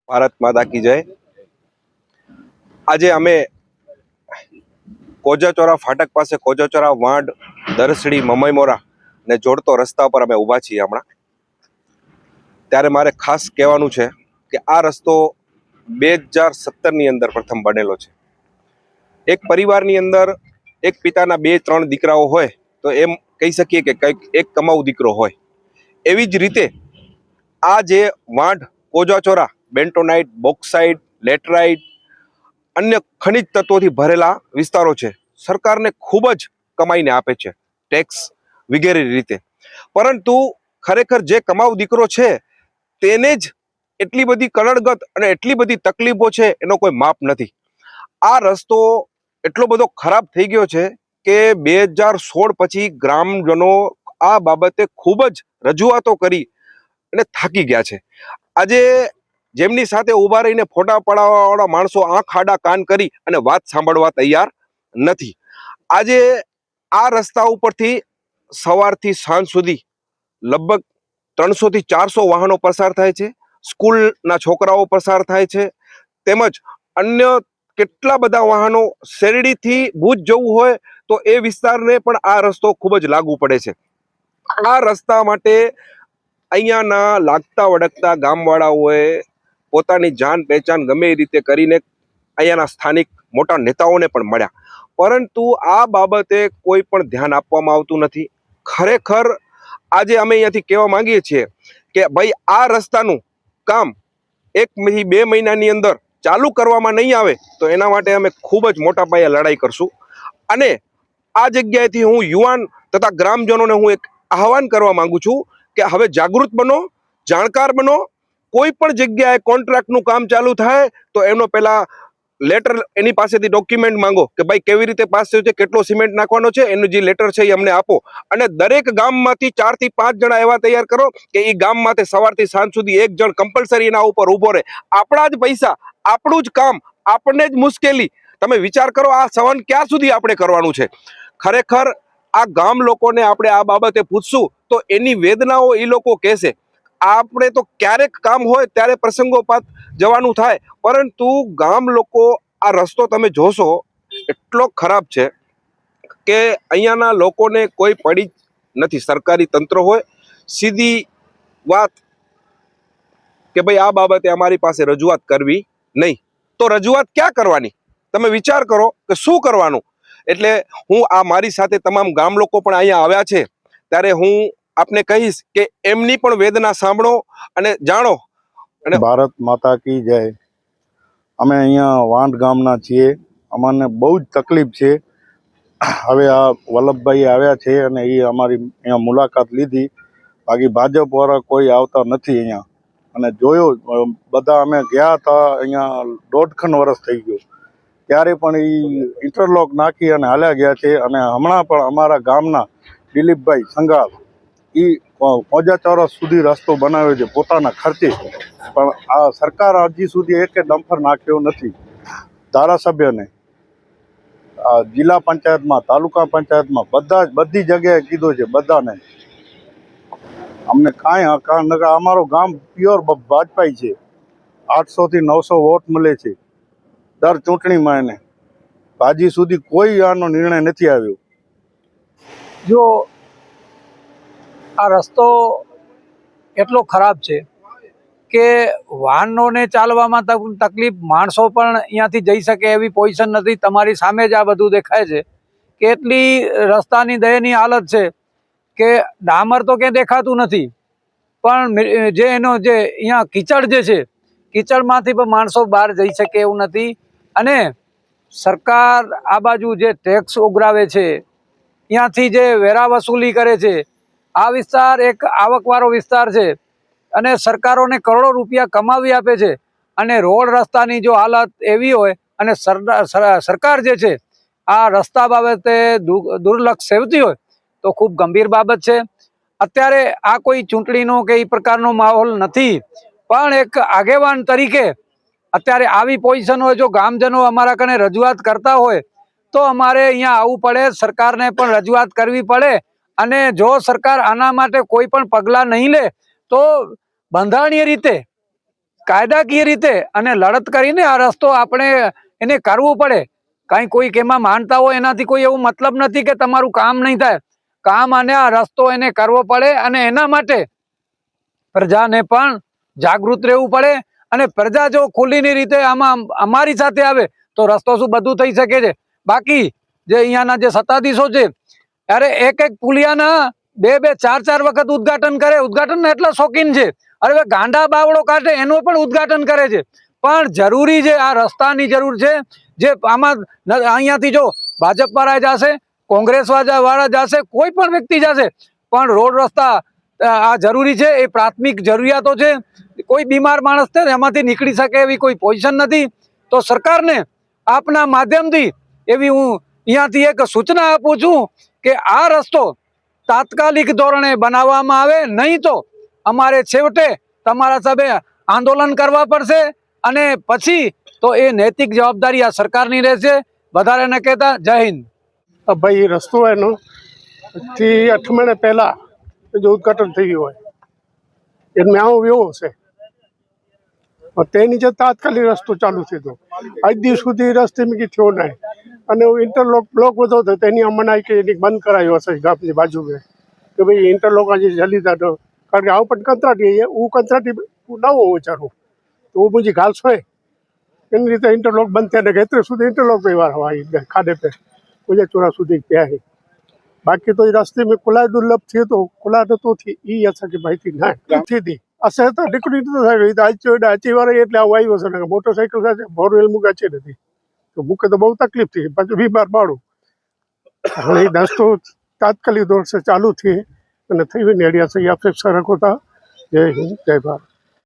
ભારત માતા કી જય। આજે અમે કોજાચોરા ફાટક પાસે કોજાચોરા વાંડ દરસડી મમઈમોરા ને જોડતો રસ્તા પર અમે ઊભા છીએ હમણાં। ત્યારે મારે ખાસ કહેવાનું છે કે આ રસ્તો 2017ની અંદર પ્રથમ બનેલો છે। એક પરિવારની અંદર એક પિતાના 2-3 દીકરાઓ હોય તો એમ કહી શકીએ કે કંઈક એક કમાઉ દીકરો હોય। એવી જ રીતે આ જે વાંઢ કોજાચોરા બેન્ટોનાઇટ, બોક્સાઇટ, લેટરાઇટ, અન્ય ખનિજ તત્વોથી ભરેલા વિસ્તારો છે। સરકારને ખૂબ જ કમાઈને આપે છે ટેક્સ વગેરે રીતે, પરંતુ ખરેખર જે કમાઉ દીકરો છે તેને જ એટલી બધી કનડગત અને એટલી બધી તકલીફો છે એનો કોઈ માપ નથી। આ રસ્તો એટલો બધો ખરાબ થઈ ગયો છે કે 2016 પછી ગ્રામજનો આ બાબતે ખૂબ જ રજૂઆતો કરી અને થાકી ગયા છે। આજે જેમની સાથે ઊભા રહીને ફોટા પડાવવાવાળા માણસો આંખ આડા કાન કરી અને વાત સાંભળવા તૈયાર નથી। આજે આ રસ્તા ઉપરથી સવારથી સાંજ સુધી લગભગ 300 થી 400 વાહનો પસાર થાય છે। સ્કૂલના છોકરાઓ પસાર થાય છે, તેમજ અન્ય કેટલા બધા વાહનો શેરડીથી ભુજ જવું હોય તો એ વિસ્તારને પણ આ રસ્તો ખૂબ જ લાગુ પડે છે। આ રસ્તા માટે અહીંયાના લાગતા વળગતા ગામવાળાઓએ પોતાની જાન પહેચાન ગમે એ રીતે કરીને અહીંયાના સ્થાનિક મોટા નેતાઓને પણ મળ્યા, પરંતુ આ બાબતે કોઈ પણ ધ્યાન આપવામાં આવતું નથી। ખરેખર આજે અમે અહીંયાથી કહેવા માંગીએ છીએ કે ભાઈ આ રસ્તાનું કામ 1 થી 2 મહિનાની અંદર ચાલુ કરવામાં નહીં આવે તો એના માટે અમે ખૂબ જ મોટા પાયે લડાઈ કરશું। અને આ જગ્યાએથી હું યુવાન તથા ગ્રામજનોને હું એક આહવાન કરવા માંગુ છું કે હવે જાગૃત બનો, જાણકાર બનો। કોઈ પણ જગ્યાએ કોન્ટ્રાક્ટનું કામ ચાલુ થાય તો એનો પહેલા લેટર એની પાસેથી ડોક્યુમેન્ટ માંગો કે ભાઈ કેવી રીતે પાસ થયું છે, કેટલો સિમેન્ટ નાખવાનો છે, એનું જે લેટર છે એ અમને આપો। અને દરેક ગામમાંથી 4 થી 5 જણા એવા તૈયાર કરો કે એ ગામમાંથી સવારથી સાંજ સુધી એક જણ કમ્પલસરી એના ઉપર ઊભો રહે। આપણા જ પૈસા, આપણું જ કામ, આપણને જ મુશ્કેલી। તમે વિચાર કરો આ સહન ક્યાં સુધી આપણે કરવાનું છે? ખરેખર આ ગામ લોકોને આપણે આ બાબતે પૂછશું તો એની વેદનાઓ એ લોકો કહેશે। આપણે તો ક્યારેક કામ હોય ત્યારે પ્રસંગોપાત જવાનું થાય, પરંતુ ગામ લોકો આ રસ્તો તમે જોશો એટલો ખરાબ છે કે અહીંયાના લોકોને કોઈ પડી નથી। સરકારી તંત્ર હોય, સીધી વાત કે ભાઈ આ બાબતે અમારી પાસે રજૂઆત કરવી નહીં, તો રજૂઆત ક્યાં કરવાની? તમે વિચાર કરો કે શું કરવાનું? એટલે હું આ મારી સાથે તમામ ગામ લોકો પણ અહીંયા આવ્યા છે ત્યારે હું આપને કહીશ કે એમની પણ વેદના સાંભળો અને જાણો। અને ભારત માતા કી જય। અમે અહીંયા વાંઢ ગામના છીએ, અમને બહુ જ તકલીફ છે। હવે આ વલ્લભભાઈ આવ્યા છે અને એ અમારી અહીંયા મુલાકાત લીધી, બાકી ભાજપવાળા કોઈ આવતા નથી અહીંયા। અને જોયું બધા અમે ગયા હતા અહીંયા 1.5 વર્ષ થઈ ગયો, ત્યારે પણ એ ઇન્ટરલોક નાખી અને હાલ્યા ગયા છે। અને હમણાં પણ અમારા ગામના દિલીપભાઈ સંઘાલ એ કોજાચોરા સુધી રસ્તો બનાવ્યો છે પોતાના ખર્ચે, પણ આ સરકાર હજી સુધી એક ડમ્પર નાખ્યો નથી। ધારાસભ્યને જિલ્લા પંચાયતમાં, તાલુકા પંચાયતમાં બધી જગ્યાએ કીધું છે બધાને, અમને કાંઈ અમારું ગામ પ્યોર ભાજપાઈ છે। 800 થી 900 વોટ મળે છે દર ચૂંટણીમાં એને, હજી સુધી કોઈ આનો નિર્ણય નથી આવ્યો। જો આ રસ્તો એટલો ખરાબ છે કે વાહનોને ચાલવામાં તકલીફ, માણસો પણ અહીંયાથી જઈ શકે એવી પોઝિશન નથી। તમારી સામે જ આ બધું દેખાય છે કે એટલી રસ્તાની દયનીય હાલત છે કે ડામર તો ક્યાંય દેખાતું નથી, પણ જે એનો જે અહીંયા કીચડ જે છે, કીચડમાંથી પણ માણસો બહાર જઈ શકે એવું નથી। અને સરકાર આ બાજુ જે ટેક્સ ઉઘરાવે છે, ત્યાંથી જે વેરા વસૂલી કરે છે, આ વિસ્તાર એક આવકવાળો વિસ્તાર છે અને સરકારોને કરોડો રૂપિયા કમાવી આપે છે। અને રોડ રસ્તાની જો હાલત એવી હોય અને સરકાર જે છે આ રસ્તા બાબતે દુર્લક્ષ સેવતી હોય તો ખૂબ ગંભીર બાબત છે। અત્યારે આ કોઈ ચૂંટણીનો કે એ પ્રકારનો માહોલ નથી, પણ એક આગેવાન તરીકે અત્યારે આવી પોઝિશન હોય, જો ગામજનો અમારા કને રજૂઆત કરતા હોય તો અમારે અહીંયા આવવું પડે, સરકારને પણ રજૂઆત કરવી પડે। અને જો સરકાર આના માટે કોઈ પણ પગલાં નહીં લે તો બંધારણીય રીતે કાયદાકીય રીતે અને લડત કરીને આ રસ્તો આપણે એને કરવું પડે. કાંઈ કોઈક એમાં માનતા હોય એનાથી કોઈ એવું મતલબ નથી કે તમારું કામ નહીં થાય. કામ અને આ રસ્તો એને કરવો પડે અને એના માટે પ્રજાને પણ જાગૃત રહેવું પડે. અને પ્રજા જો ખુલ્લીની રીતે આમાં અમારી સાથે આવે તો રસ્તો શું બધું થઈ શકે છે. બાકી જે અહીંયાના જે સત્તાધીશો છે અરે એક પુલિયાના 2-4 વખત ઉદ્ઘાટન કરે. ઉદ્ઘાટન એટલા શોખીન છે, અરે ગાંડા બાવળો કાઢે એનું પણ ઉદ્ઘાટન કરે છે. પણ જરૂરી છે, આ રસ્તાની જરૂર છે. જે આમાં અહીંયાથી જો ભાજપ વાળા જશે, કોંગ્રેસ વાળા જશે, કોઈ પણ વ્યક્તિ જશે, પણ રોડ રસ્તા આ જરૂરી છે. એ પ્રાથમિક જરૂરિયાતો છે. કોઈ બીમાર માણસ છે એમાંથી નીકળી શકે એવી કોઈ પોઝિશન નથી. તો સરકારને આપના માધ્યમથી એવી હું અહીંયાથી એક સૂચના આપું છું કે આ રસ્તો તાત્કાલિક ધોરણે બનાવવામાં આવે, નહીં તો અમારે છેવટે તમારા સામે આંદોલન કરવા પડશે. અને પછી તો એ નૈતિક જવાબદારી આ સરકારની રહેશે. વધારે ન કહેતા, જય હિન્દ. ભાઈ રસ્તો એનો થી 8 મહિના પહેલા જો ઉદઘાટન થયું હોય એમાં આવો એવો છે, તેની જે તાત્કાલિક રસ્તો ચાલુ થયો આજ દિવસ સુધી રસ્તે મેં થયો નહીં. અને ઇન્ટરલોક બ્લોક બધો હતો તેની મનાઈ કે એની બંધ કરાયો હશે ગામની બાજુમાં કે ભાઈ ઇન્ટરલોક આજે જલી દાદો. કારણ કે આવું પણ કંત્રાટી હું કંત્રાટી નવો વિચારું તો હું બીજી ઘાલ છે એની રીતે ઇન્ટરલોક બંધ થયા ને અત્યારે સુધી ઇન્ટરલોક વાર હવા ખાડે પે પૂજા ચોરા સુધી ગયા છે. બાકી તો એ રસ્તે में खुला दुर्लभ थी तो खुला नतो थी ई असांखे माहिती न आहे थी असां त निकिरी नथो सघे अची वारे એટલે આવું આવ્યો છે ને મોટરસાઇકલ સાથે ફોર વ્હીલ મૂકે છે નથી તો મૂકે તો બહુ તકલીફ થઈ પાછું બીમાર પાડું. હવે એ રસ્તો તાત્કાલિક દોર से ચાલુ થી અને થઈ હોય નેડિયા से અપેક્ષા રાખો था. જય હિન્દ, જય ભારત.